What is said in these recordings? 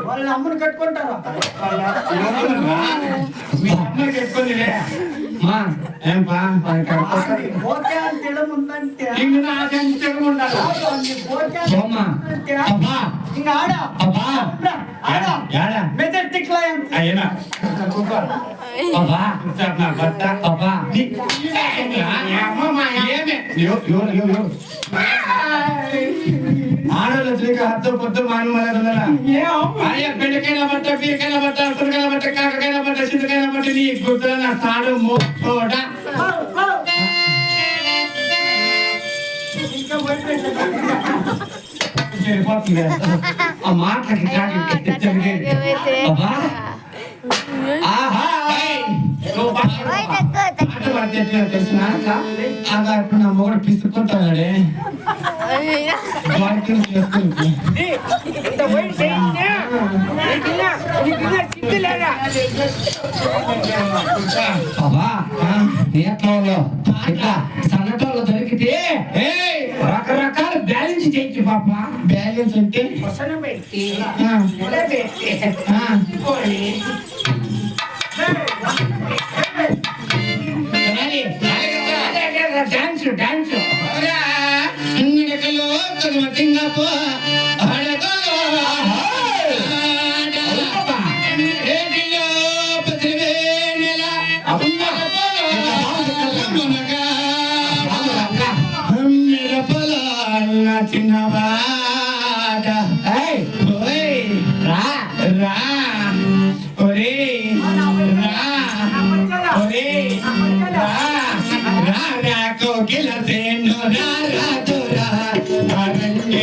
వాళ్ళ అమ్మని కట్టుకుంటారు. మీ అమ్మని కట్టుకోలేదే ఏం పా ఓకే అని తిడముందంటే ఇంక నాకని తిడముండాలి ఇంకా ఆడ మెజెస్టిక్ లో అయినా ఆడలు వచ్చి హద్దు పొద్దు మాను పెళ్ళకైనా బట్ట పీరికైనా బట్ట అసలుకైనా బట్ట కాకకైనా బట్ట చింతకైనా బట్ట నీ గుర్తుల నా సాడు మోట సరిపోతుంది ఆ మాటలకి తెలిసిన నా మొగడు పిసుకుంటాడే సన్నటోళ్ళు దొరికితే రకరకాల బ్యాలెన్స్ చేయొచ్చు పాప. బ్యాలెన్స్ అంటే డాన్స్ డాన్స్ చిన్నవాడ రా రా ఒరే రా ఒరే రా రా రా కోకిల సేను రా రా తురా అరణ్య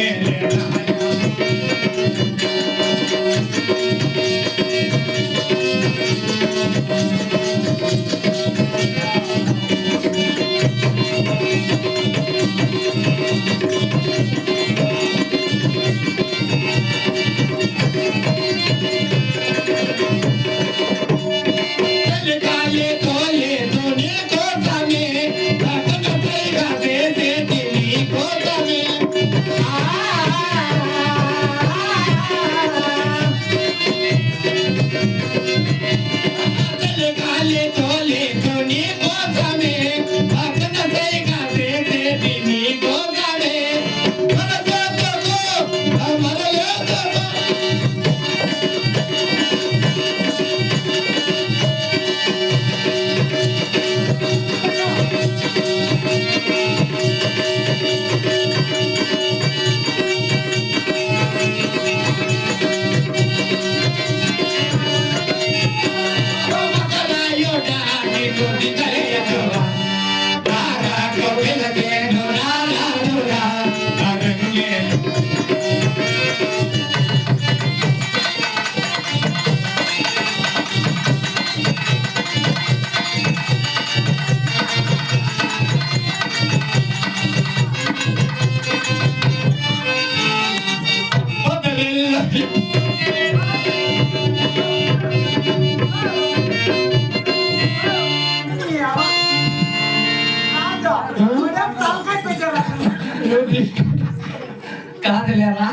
కాదులేరా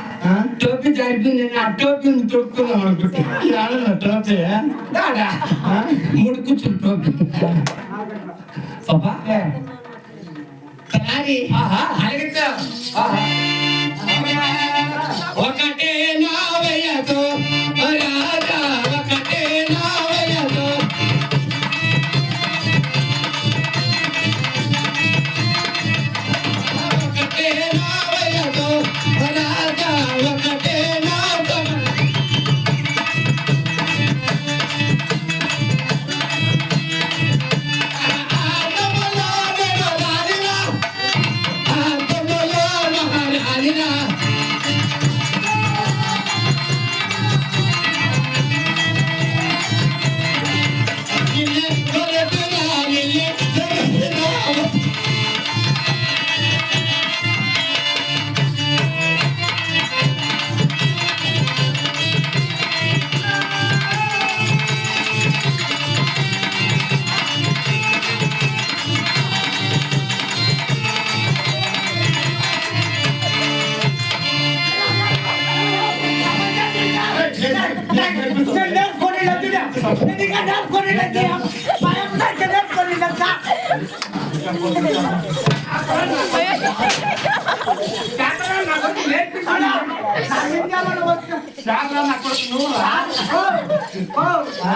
టోపీ జరిపింది ఆ టోపీని తొక్కున్నాం అనుకుంటే టోపీ మూడు కూర్చుని టోపీ ఒకటే నా వయసు రాజా ఒకటే నా వయసు ఒకటే నా వయసు రాజా ఒకటే నా ఆటములో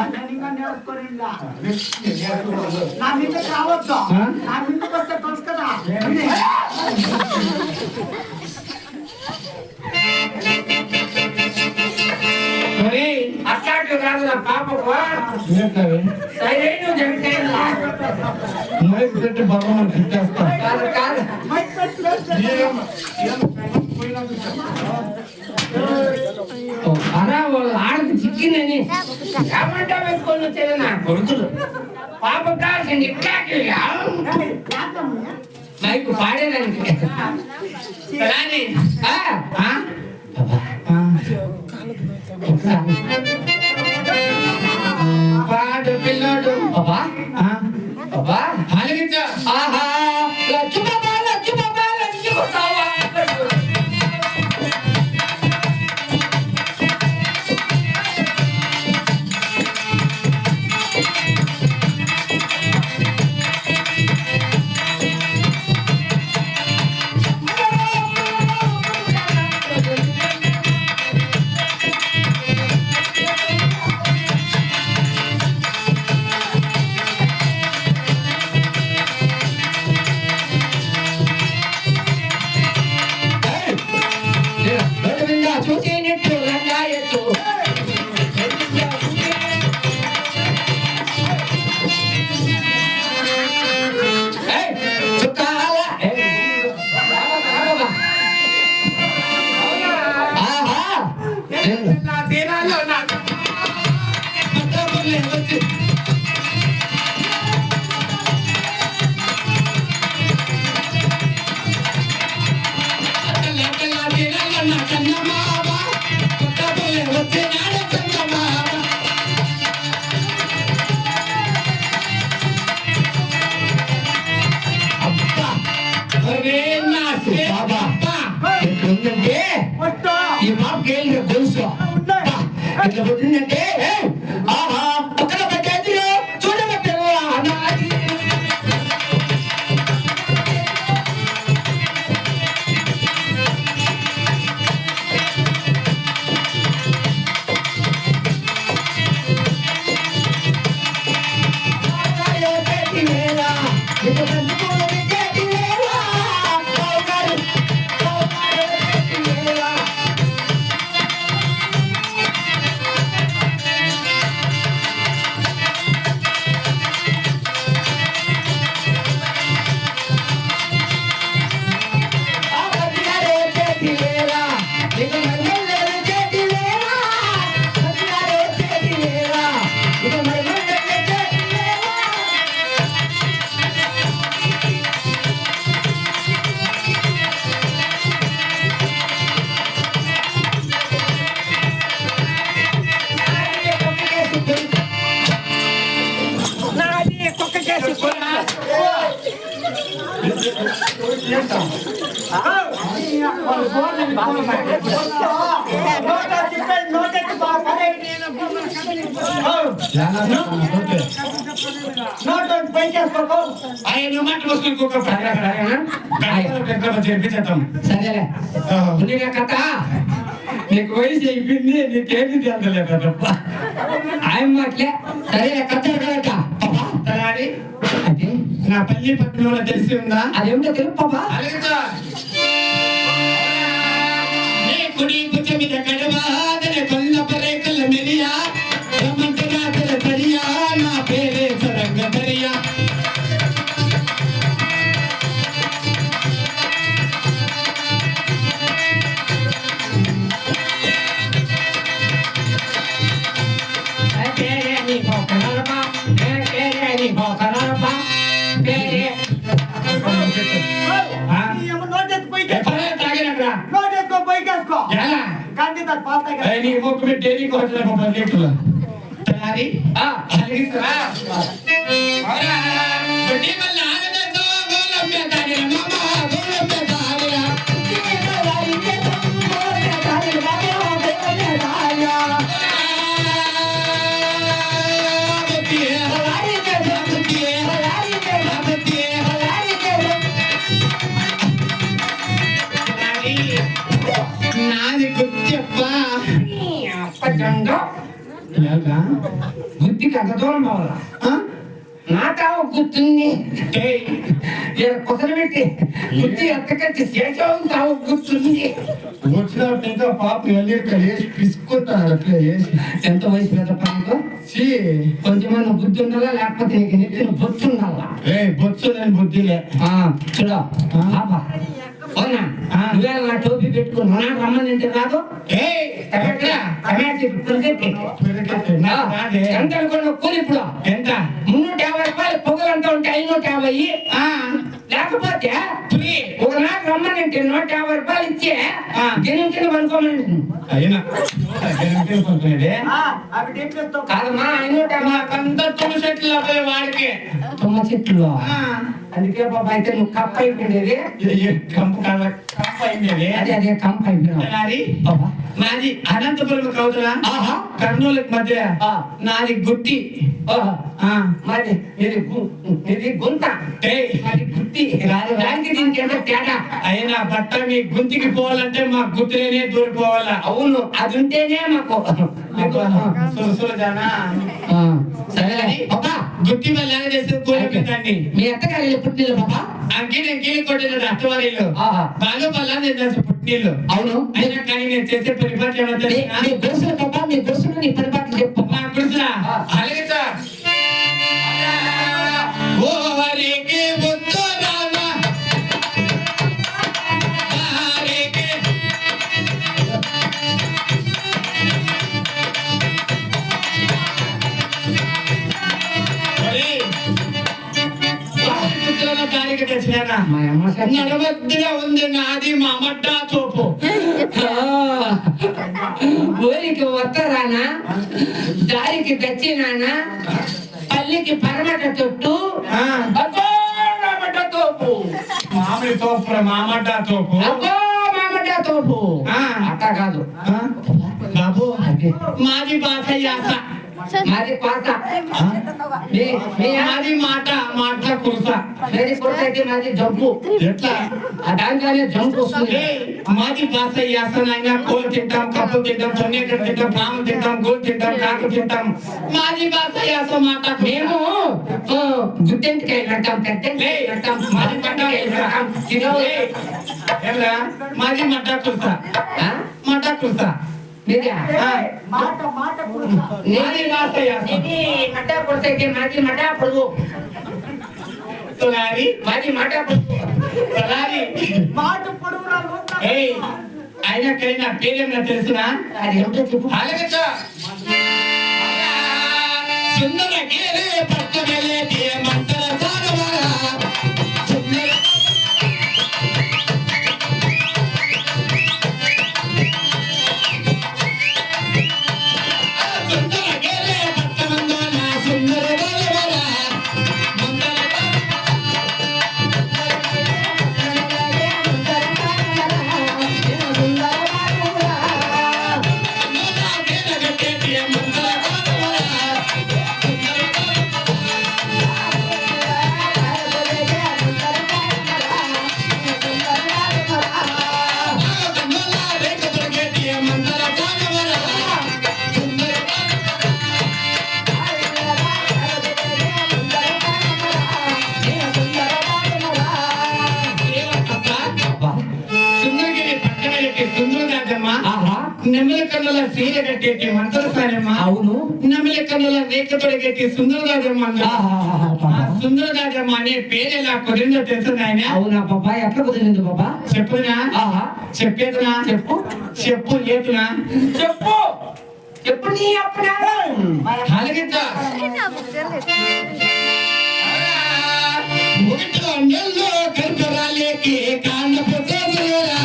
నేను ఇంకా నేర్చుకొని నా మీద రావద్దు. నా మీదకి వస్తే తెలుసు కదా. అట్లాంటి కాదు నా పాపకు సరైన జరిగితే కాదు కాదు అలా వాళ్ళు ఆడది చిక్కిందని ఏమంటా పెట్టుకొని వచ్చేది నా కొడుకులు పాప కాల్సింది ఇట్లాంటి మైకు పాడేదానికి రాని పాడు పిల్లోడు బాబా బాబా ఆలగించా ఆహా లచ్చు బాబా లచ్చు బాబా లచ్చు బాబా చూసేనట్టు రంగాయట్టు చుక్కాల తీరాలో వచ్చి ఈ బాబుకి వెళ్ళి తెలుసు ఇట్లా పుట్టిందంటే ఆహా పక్కన పెట్టేది చూడబెట్టారు సరేలే కథ నీకు వయసు అయిపోయింది నీకేమి తెలలేదు తప్ప ఆయన మాట్లే సరే కథ అంటే నా పల్లి పట్టణంలో తెలిసి ఉందా అదేమిటో తెలుపు పాపా కుడి భుజ మీద గడవాదన కొల్లప రేఖల మెరియా రమంతనాథల సరియా నా పేరే సరంగ దరియా डेरी को तैयारी గుత్తికి అంత దూరం పోవాలా ఆ? నా తావు గుర్తుంది ఏయ్, కుసలు పెట్టి గుత్తి ఎంతకంటే శేషం తావు గుర్తుంది వచ్చినప్పుడు ఇంకా పాప వెళ్ళి వేసి పిసుకుంటాను అట్లా వేసి ఎంత వయసు పెద్ద పనులు చీ. కొంచెమన్నా బుద్ధి ఉండాలా లేకపోతే నీకు నెత్తిన బొచ్చు ఉండాలా ఏయ్, బొచ్చు లేని బుద్ధిలే. చూడ పాపా అవునా నువ్వే నా టోపీ పెట్టుకున్నా రమ్మని అంటే కాదు ఏయ్, ఎక్కడ? ఎంత అనుకున్న కూలి ఇప్పుడు ఎంత? 350 రూపాయలు పొగలంతా ఉంటే 550 లేకపోతే ఒకనాడు రమ్మని అంటే 150 రూపాయలు ఇచ్చి గిన్నె కింద పనుకోమని అయినా అనుకుంటున్నాడే అవి డీప్లెస్తో కాదమ్మా 550 నాకంతా తుమ్ము చెట్లు అబ్బాయి వాడికి. తుమ్మ చెట్లు ఆ, అందుకే బాబా అయితే నువ్వు కప్ప అయిపోయింది కంపు కంప అయింది. అదే కంప అయిపోయినావు నాది బాబా నాది అనంతపురం కవుతున్నా ఆహా కర్నూలుకి మధ్య ఆ. నాది గుట్టి. ఓహో. ఆ, మరి ఇది గుంత ఏయ్, మరి గుత్తి దానికి దీనికి ఎంత తేడా అయినా బట్ట మీ గుంతికి పోవాలంటే మా గుర్తులేనే దూరిపోవాలా. అవును అది ఉంటేనే మాకు మీకు, సురసురజానా ఆ, సరే బాబా గుత్తి వల్ల చేసే కోరికదండి. మీ అత్తగారి పుట్టిన బాబా అంకి నేను కీలి కొట్టిన అత్తవారిలు ఆహా. బాగా వల్ల నేను చేసే పుట్టినీళ్ళు. అవును అయినా కానీ నేను చేసే పరిపాటి ఏమో తెలుసా? మీ గురుసులు బాబా మీ గురుసులు నీ పరిపాట్లు చెప్పు మా గురుసులా ఆ. అలాగే సార్. ఓ హరికి బుద్ధు రామ హరికి ఒరేయ్, పుత్రుల దారికి తెచ్చినానా? మా అమ్మ చెప్పు. నడవద్దుగా ఉంది నాది మా మడ్డా తోపు. ఊరికి వస్తారానా దారికి తెచ్చినానా పల్లికి పరమట తొట్టు ఆ. అగ్గో మామట తోపు మామిడి తోపు మా మడ్డా తోపు. అగ్గో మామట తోపు ఆ. అట్ట కాదు ఆ? బాబు అదే మాది భాష యాస. మాది పాత మీ మాది మాట మాట కురుస. మేది కొడుకైతే మాది జంపు ఎట్లా? దానికనే జంపు వస్తుంది ఏయ్, మాది భాష యాస నాయన. కోలు తింటాం, కప్పు తింటాం, చొన్నేకడ తింటాం, పాము తింటాం, గోలు తింటాం, కాకు తింటాం. మాది భాష యాస మాట కురుస. మేము గుట్టెంటికాయలు కడతాం పెద్దంటికాయలు కడతాం మాది పండుగలు కడతాం తినవు ఏయ్, ఏమ్రా? మాది మడ్డా కురుస. మడ్డా కురుస. మీదే మాట మాట పురుష మాది భాష యాస. ఇది మడ్డ కొడితే మాది మడ్డ పొడుగు తొలారి మాది మడ్డ పొడుగు తొలారి. మాట పొడుగురా ఏయ్, అయినా పేరేమన్నా తెలుసునా? అది ఏమిటో చెప్పు అలాగే సుందర గేరే పట్టగలే మంతర సాగవరా సుందర సుందర గేరే పట్టమందన సుందర గలవరా మంతర మోనా గేర గట్టే మంతర సాగవరా మోనా రేఖ గట్టే మంతర సాగవరా సుందర సుందరగిరి పక్కన కట్టి సుందరరాజమ్మ ఆహా నెమ్మల కన్నుల సీర కట్టేటి మంత్రసారమ్మ అవును నెమ్మల కన్నుల రేఖతోడి కట్టి సుందరరాజమ్మ ఆహా సుందరరాజమ్మ అనే పేరు ఎలా కుదిరిందో తెలుసు నాయన. అవునా బాబా ఎట్లా కుదిరింది బాబా చెప్పునా? ఆహా చెప్పేదునా? చెప్పు చెప్పు ఏతునా? చెప్పు చెప్పు నీ అప్పుడు అలాగిద్దా ఒకటిలో నెల్లో కర్కరాలేకి కాండపు చేతులేరా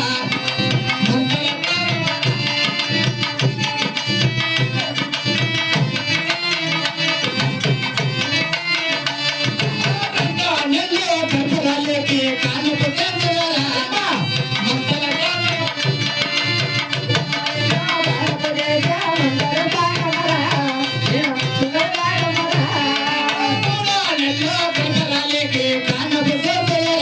నెల్లో కర్కరాలేకి కాండపు చేతులేరా నెల్లో కర్కరాలేకి కాండపు చేతులేరా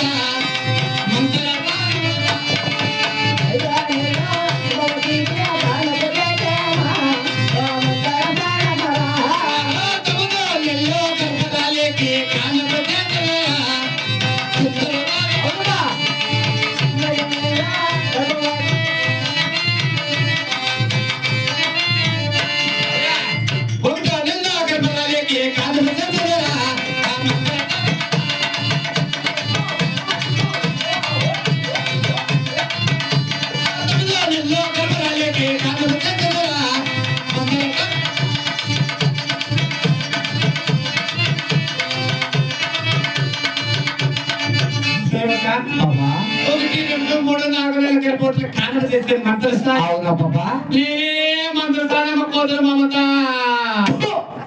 సేవక బాబా 1, 2, 3, 4 నెలల రిపోర్ట్లు కానడ చేసే మంత్రస్తా అవునా బాబా నేనే మంత్రస్థానం కోదరు మమత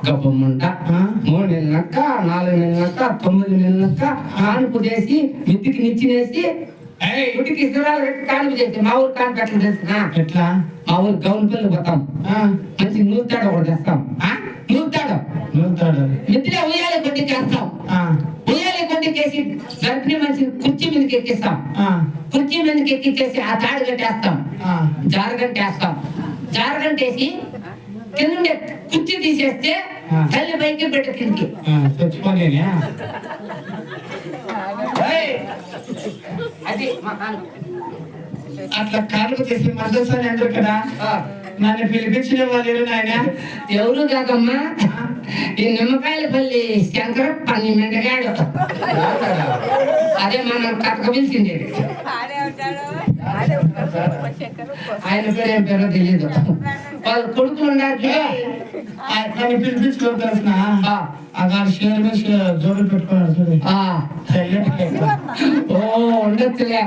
గొప్పమంట 3 నెలలక్క 4 నెలలక్క 9 నెలలక్క కానుపు చేసి మిత్తికి నిచ్చినేసి ఏయ్ ఇంటికి ఇస్తున్నాడు పెట్టి కానుపు చేసి మా ఊరు కానుపు ఎట్లా చేస్తున్నా ఎట్లా మా ఊరు గౌన్ పిల్లలు పోతాం మంచి నూతాడు ఒకటి తెస్తాం నూతాడు నూతాడు మిత్తిలో ఉయ్యాలి కొట్టికేస్తాం ఉయ్యాలి కొట్టికేసి గర్భిణి మనిషిని కుర్చీ మీదకి ఎక్కిస్తాం కుర్చీ మీదకి ఎక్కించేసి ఆ తాడు కట్టేస్తాం జారగంటేస్తాం జారగంటేసి కింద కుర్చీ తీసేస్తే తల్లి పైకి బిడ్డ కిందికి చచ్చిపోలేనే అది మా కానుపు. అట్లా కానుక చేసే మంత్రస్థానం అందరు కదా నన్ను పిలిపించిన వాళ్ళు నాయన ఎవరు కాదమ్మా ఈ నిమ్మకాయలపల్లి శంకర పని మెండగాడు అదే మనం కథకు పిలిచింది ఆయన పేరు ఏం పేరో తెలియదు వాళ్ళు కొడుకులు ఉన్నారు చూడు. నన్ను పిలిపించుకోవడం తెలిసిన ఆ, ఆ గారు షేర్ మీద జోడులు పెట్టుకున్నాడు చూడు ఆ. తెల్లటి ఓ ఉండొచ్చులే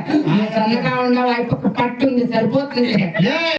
సన్నగా ఉండవు అయిపోక పట్టుంది సరిపోతుంది